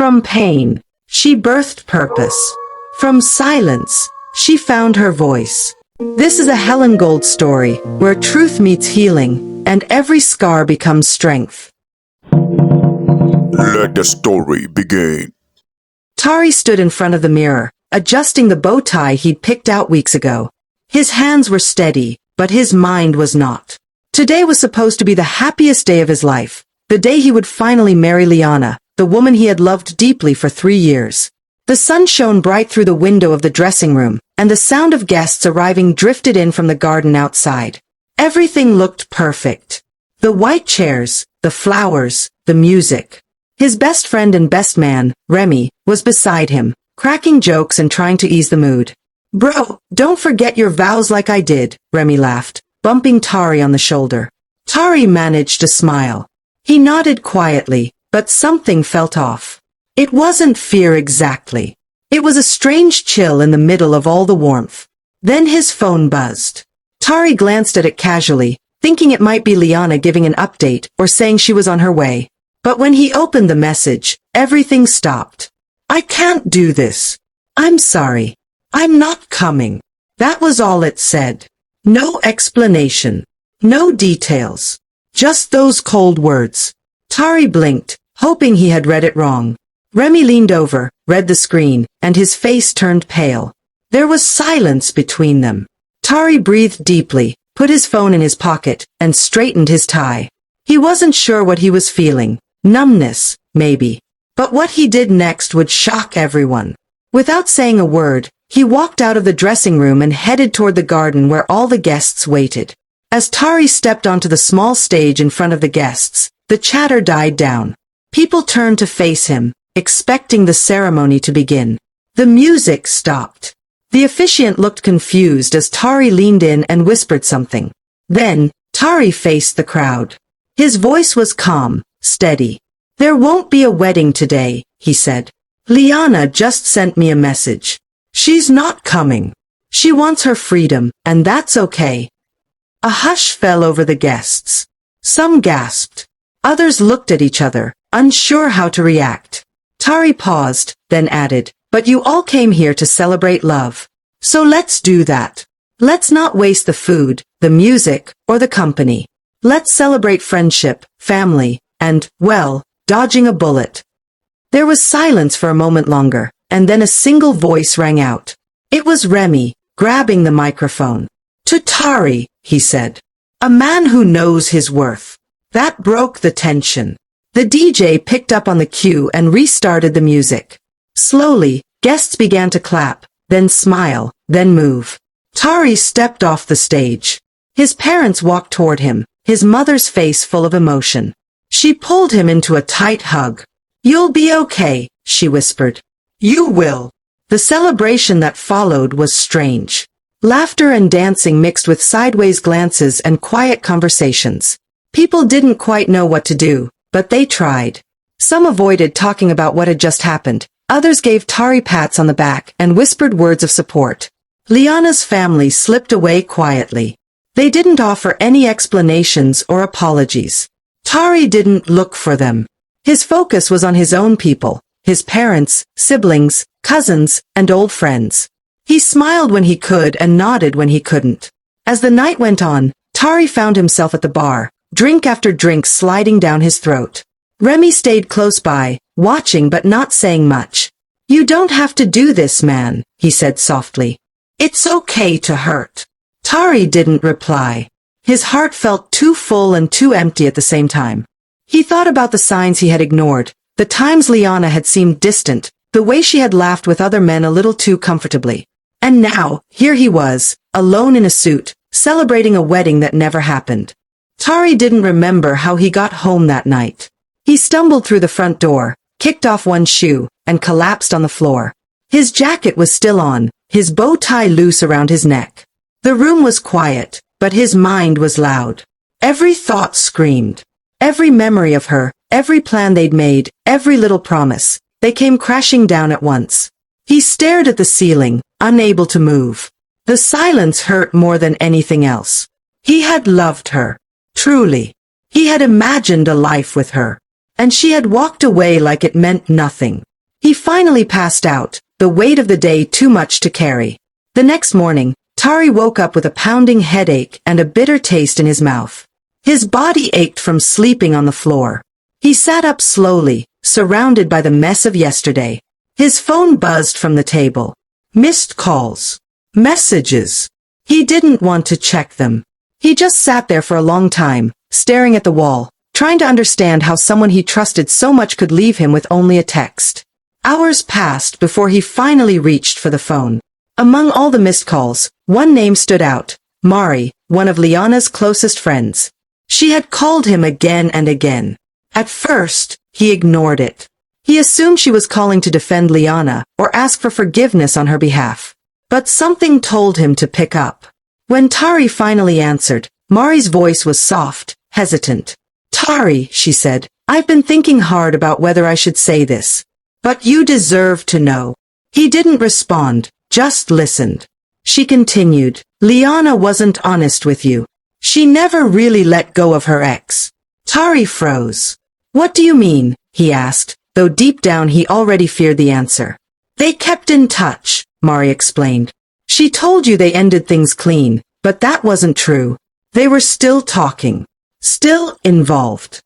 From pain, she birthed purpose. From silence, she found her voice. This is a Hellengold story, where truth meets healing, and every scar becomes strength. Let the story begin. Tari stood in front of the mirror, adjusting the bow tie he'd picked out weeks ago. His hands were steady, but his mind was not. Today was supposed to be the happiest day of his life, the day he would finally marry Liana, the woman he had loved deeply for 3 years. The sun shone bright through the window of the dressing room, and the sound of guests arriving drifted in from the garden outside. Everything looked perfect. The white chairs, the flowers, the music. His best friend and best man, Remy, was beside him, cracking jokes and trying to ease the mood. "Bro, don't forget your vows like I did," Remy laughed, bumping Tari on the shoulder. Tari managed to smile. He nodded quietly, but something felt off. It wasn't fear exactly. It was a strange chill in the middle of all the warmth. Then his phone buzzed. Tari glanced at it casually, thinking it might be Liana giving an update or saying she was on her way. But when he opened the message, everything stopped. "I can't do this. I'm sorry. I'm not coming." That was all it said. No explanation. No details. Just those cold words. Tari blinked, hoping he had read it wrong. Remy leaned over, read the screen, and his face turned pale. There was silence between them. Tari breathed deeply, put his phone in his pocket, and straightened his tie. He wasn't sure what he was feeling. Numbness, maybe. But what he did next would shock everyone. Without saying a word, he walked out of the dressing room and headed toward the garden where all the guests waited. As Tari stepped onto the small stage in front of the guests, the chatter died down. People turned to face him, expecting the ceremony to begin. The music stopped. The officiant looked confused as Tari leaned in and whispered something. Then, Tari faced the crowd. His voice was calm, steady. "There won't be a wedding today," he said. "Liana just sent me a message. She's not coming. She wants her freedom, and that's okay." A hush fell over the guests. Some gasped. Others looked at each other, unsure how to react. Tari paused, then added, "But you all came here to celebrate love. So let's do that. Let's not waste the food, the music, or the company. Let's celebrate friendship, family, and, well, dodging a bullet." There was silence for a moment longer, and then a single voice rang out. It was Remy, grabbing the microphone. "To Tari," he said. "A man who knows his worth." That broke the tension. The DJ picked up on the cue and restarted the music. Slowly, guests began to clap, then smile, then move. Tari stepped off the stage. His parents walked toward him, his mother's face full of emotion. She pulled him into a tight hug. "You'll be okay," she whispered. "You will." The celebration that followed was strange. Laughter and dancing mixed with sideways glances and quiet conversations. People didn't quite know what to do, but they tried. Some avoided talking about what had just happened. Others gave Tari pats on the back and whispered words of support. Liana's family slipped away quietly. They didn't offer any explanations or apologies. Tari didn't look for them. His focus was on his own people, his parents, siblings, cousins, and old friends. He smiled when he could and nodded when he couldn't. As the night went on, Tari found himself at the bar, drink after drink sliding down his throat. Remy stayed close by, watching but not saying much. "You don't have to do this, man," he said softly. "It's okay to hurt." Tari didn't reply. His heart felt too full and too empty at the same time. He thought about the signs he had ignored, the times Liana had seemed distant, the way she had laughed with other men a little too comfortably. And now, here he was, alone in a suit, celebrating a wedding that never happened. Tari didn't remember how he got home that night. He stumbled through the front door, kicked off one shoe, and collapsed on the floor. His jacket was still on, his bow tie loose around his neck. The room was quiet, but his mind was loud. Every thought screamed. Every memory of her, every plan they'd made, every little promise, they came crashing down at once. He stared at the ceiling, unable to move. The silence hurt more than anything else. He had loved her. Truly. He had imagined a life with her. And she had walked away like it meant nothing. He finally passed out, the weight of the day too much to carry. The next morning, Tari woke up with a pounding headache and a bitter taste in his mouth. His body ached from sleeping on the floor. He sat up slowly, surrounded by the mess of yesterday. His phone buzzed from the table. Missed calls. Messages. He didn't want to check them. He just sat there for a long time, staring at the wall, trying to understand how someone he trusted so much could leave him with only a text. Hours passed before he finally reached for the phone. Among all the missed calls, one name stood out, Mari, one of Liana's closest friends. She had called him again and again. At first, he ignored it. He assumed she was calling to defend Liana or ask for forgiveness on her behalf. But something told him to pick up. When Tari finally answered, Mari's voice was soft, hesitant. "Tari," she said, "I've been thinking hard about whether I should say this. But you deserve to know." He didn't respond, just listened. She continued, "Liana wasn't honest with you. She never really let go of her ex." Tari froze. "What do you mean?" he asked, though deep down he already feared the answer. "They kept in touch," Mari explained. "She told you they ended things clean, but that wasn't true. They were still talking. Still involved."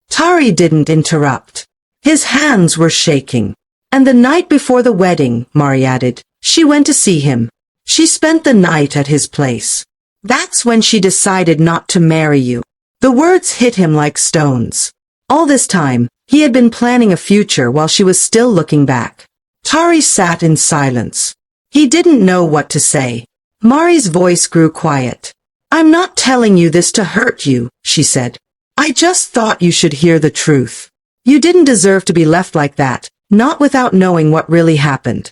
Tari didn't interrupt. His hands were shaking. "And the night before the wedding," Mari added, "she went to see him. She spent the night at his place. That's when she decided not to marry you." The words hit him like stones. All this time, he had been planning a future while she was still looking back. Tari sat in silence. He didn't know what to say. Mari's voice grew quiet. "I'm not telling you this to hurt you," she said. "I just thought you should hear the truth. You didn't deserve to be left like that, not without knowing what really happened."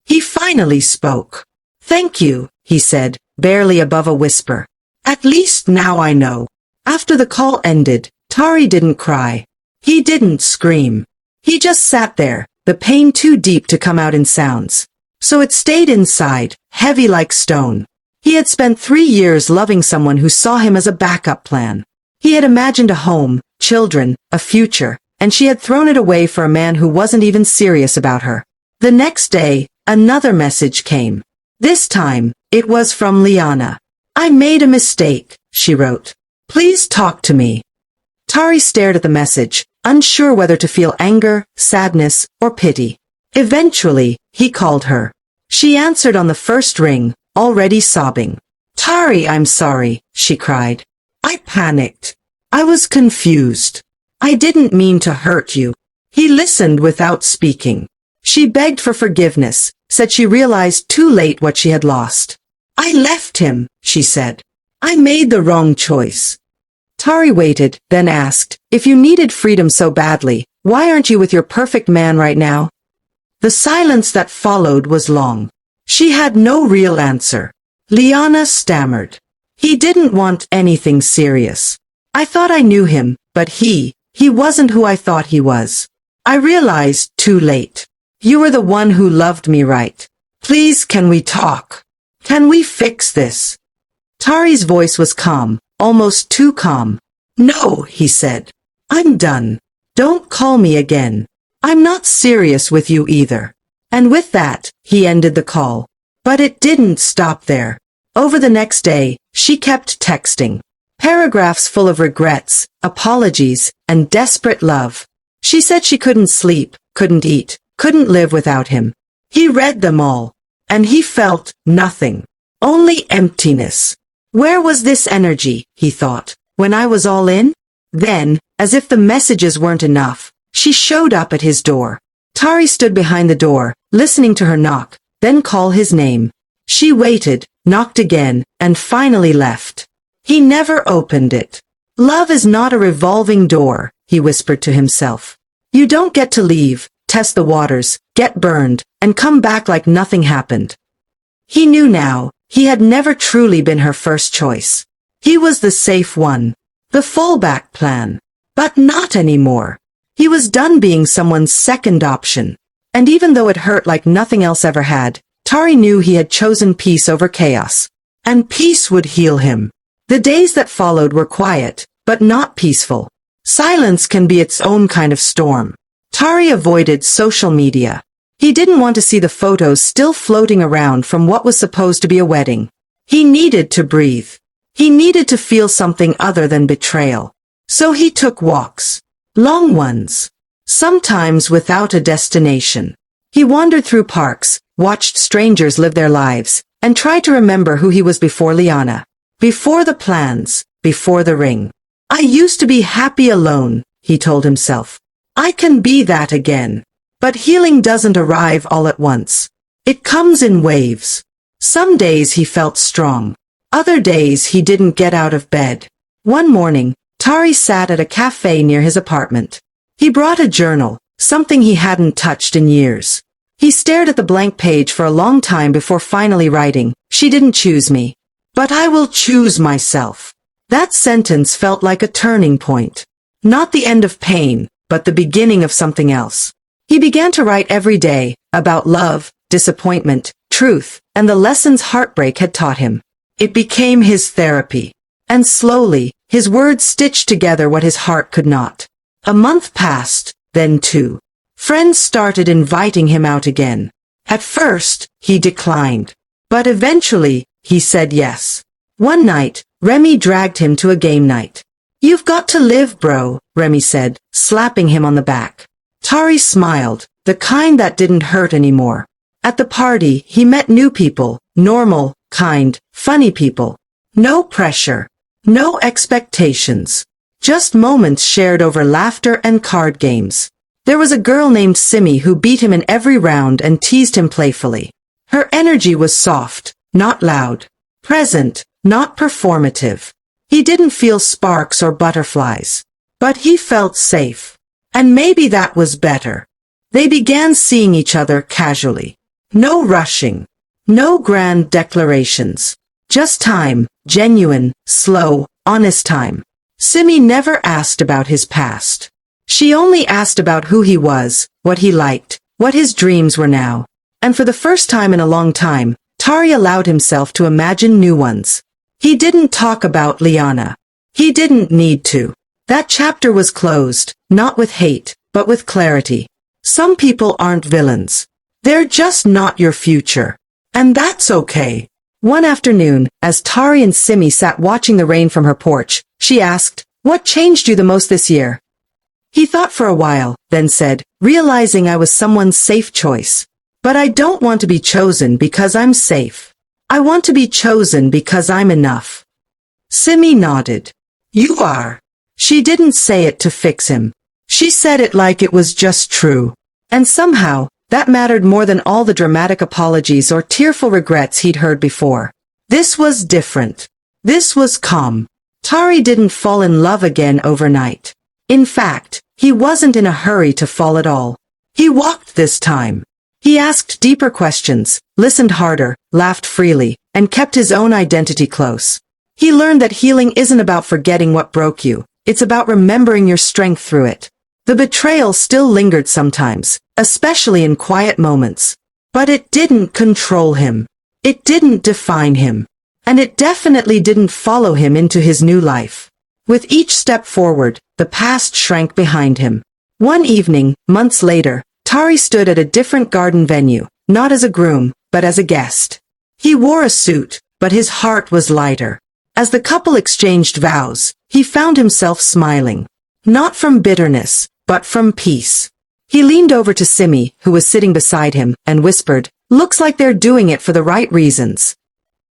He finally spoke. "Thank you," he said, barely above a whisper. "At least now I know." After the call ended, Tari didn't cry. He didn't scream. He just sat there, the pain too deep to come out in sounds. So it stayed inside, heavy like stone. He had spent 3 years loving someone who saw him as a backup plan. He had imagined a home, children, a future, and she had thrown it away for a man who wasn't even serious about her. The next day, another message came. This time, it was from Liana. "I made a mistake," she wrote. "Please talk to me." Tari stared at the message, unsure whether to feel anger, sadness, or pity. Eventually, he called her. She answered on the first ring, already sobbing. "Tari, I'm sorry," she cried. "I panicked. I was confused. I didn't mean to hurt you." He listened without speaking. She begged for forgiveness, said she realized too late what she had lost. "I left him," she said. "I made the wrong choice." Tari waited, then asked, "If you needed freedom so badly, why aren't you with your perfect man right now?" The silence that followed was long. She had no real answer. Liana stammered. "He didn't want anything serious. I thought I knew him, but he wasn't who I thought he was. I realized too late. You were the one who loved me right. Please, can we talk? Can we fix this?" Tari's voice was calm, almost too calm. "No," he said. "I'm done. Don't call me again. I'm not serious with you either." And with that, he ended the call. But it didn't stop there. Over the next day, she kept texting. Paragraphs full of regrets, apologies, and desperate love. She said she couldn't sleep, couldn't eat, couldn't live without him. He read them all. And he felt nothing. Only emptiness. Where was this energy, he thought, when I was all in? Then, as if the messages weren't enough, she showed up at his door. Tari stood behind the door, listening to her knock, then call his name. She waited, knocked again, and finally left. He never opened it. "Love is not a revolving door," he whispered to himself. "You don't get to leave, test the waters, get burned, and come back like nothing happened." He knew now, he had never truly been her first choice. He was the safe one. The fallback plan. But not anymore. He was done being someone's second option. And even though it hurt like nothing else ever had, Tari knew he had chosen peace over chaos. And peace would heal him. The days that followed were quiet, but not peaceful. Silence can be its own kind of storm. Tari avoided social media. He didn't want to see the photos still floating around from what was supposed to be a wedding. He needed to breathe. He needed to feel something other than betrayal. So he took walks. Long ones. Sometimes without a destination. He wandered through parks, watched strangers live their lives, and tried to remember who he was before Liana. Before the plans, before the ring. I used to be happy alone, he told himself. I can be that again. But healing doesn't arrive all at once. It comes in waves. Some days he felt strong. Other days he didn't get out of bed. One morning, Tari sat at a cafe near his apartment. He brought a journal, something he hadn't touched in years. He stared at the blank page for a long time before finally writing, "She didn't choose me. But I will choose myself." That sentence felt like a turning point. Not the end of pain, but the beginning of something else. He began to write every day, about love, disappointment, truth, and the lessons heartbreak had taught him. It became his therapy. And slowly, his words stitched together what his heart could not. A month passed, then 2. Friends started inviting him out again. At first, he declined. But eventually, he said yes. One night, Remy dragged him to a game night. "You've got to live, bro," Remy said, slapping him on the back. Tari smiled, the kind that didn't hurt anymore. At the party, he met new people, normal, kind, funny people. No pressure. No expectations. Just moments shared over laughter and card games. There was a girl named Simi who beat him in every round and teased him playfully. Her energy was soft, not loud. Present, not performative. He didn't feel sparks or butterflies. But he felt safe. And maybe that was better. They began seeing each other casually. No rushing. No grand declarations. Just time, genuine, slow, honest time. Simi never asked about his past. She only asked about who he was, what he liked, what his dreams were now. And for the first time in a long time, Tari allowed himself to imagine new ones. He didn't talk about Liana. He didn't need to. That chapter was closed, not with hate, but with clarity. Some people aren't villains. They're just not your future. And that's okay. One afternoon, as Tari and Simi sat watching the rain from her porch, she asked, "What changed you the most this year?" He thought for a while, then said, "Realizing I was someone's safe choice. But I don't want to be chosen because I'm safe. I want to be chosen because I'm enough." Simi nodded. "You are." She didn't say it to fix him. She said it like it was just true. And somehow, that mattered more than all the dramatic apologies or tearful regrets he'd heard before. This was different. This was calm. Tari didn't fall in love again overnight. In fact, he wasn't in a hurry to fall at all. He walked this time. He asked deeper questions, listened harder, laughed freely, and kept his own identity close. He learned that healing isn't about forgetting what broke you. It's about remembering your strength through it. The betrayal still lingered sometimes, especially in quiet moments. But it didn't control him. It didn't define him. And it definitely didn't follow him into his new life. With each step forward, the past shrank behind him. One evening, months later, Tari stood at a different garden venue, not as a groom, but as a guest. He wore a suit, but his heart was lighter. As the couple exchanged vows, he found himself smiling. Not from bitterness, but from peace. He leaned over to Simi, who was sitting beside him, and whispered, "Looks like they're doing it for the right reasons."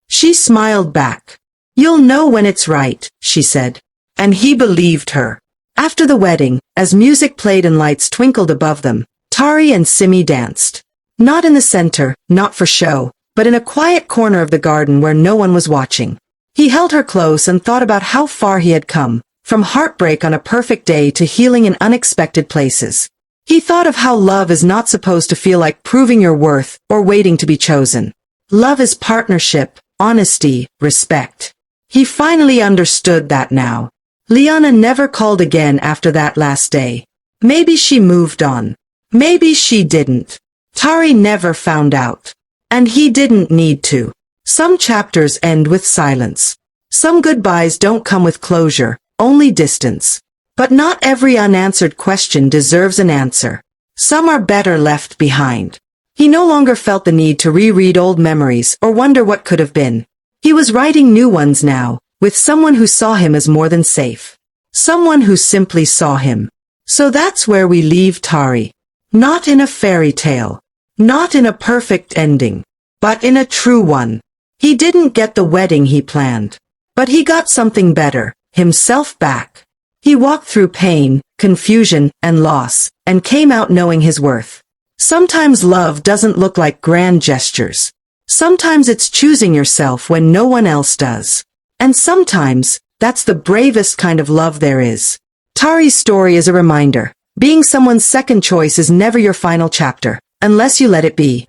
She smiled back. "You'll know when it's right," she said. And he believed her. After the wedding, as music played and lights twinkled above them, Tari and Simi danced. Not in the center, not for show, but in a quiet corner of the garden where no one was watching. He held her close and thought about how far he had come, from heartbreak on a perfect day to healing in unexpected places. He thought of how love is not supposed to feel like proving your worth or waiting to be chosen. Love is partnership, honesty, respect. He finally understood that now. Liana never called again after that last day. Maybe she moved on. Maybe she didn't. Tari never found out. And he didn't need to. Some chapters end with silence. Some goodbyes don't come with closure, only distance. But not every unanswered question deserves an answer. Some are better left behind. He no longer felt the need to reread old memories or wonder what could have been. He was writing new ones now, with someone who saw him as more than safe. Someone who simply saw him. So that's where we leave Tari. Not in a fairy tale. Not in a perfect ending. But in a true one. He didn't get the wedding he planned. But he got something better, himself back. He walked through pain, confusion, and loss, and came out knowing his worth. Sometimes love doesn't look like grand gestures. Sometimes it's choosing yourself when no one else does. And sometimes, that's the bravest kind of love there is. Tari's story is a reminder. Being someone's second choice is never your final chapter, unless you let it be.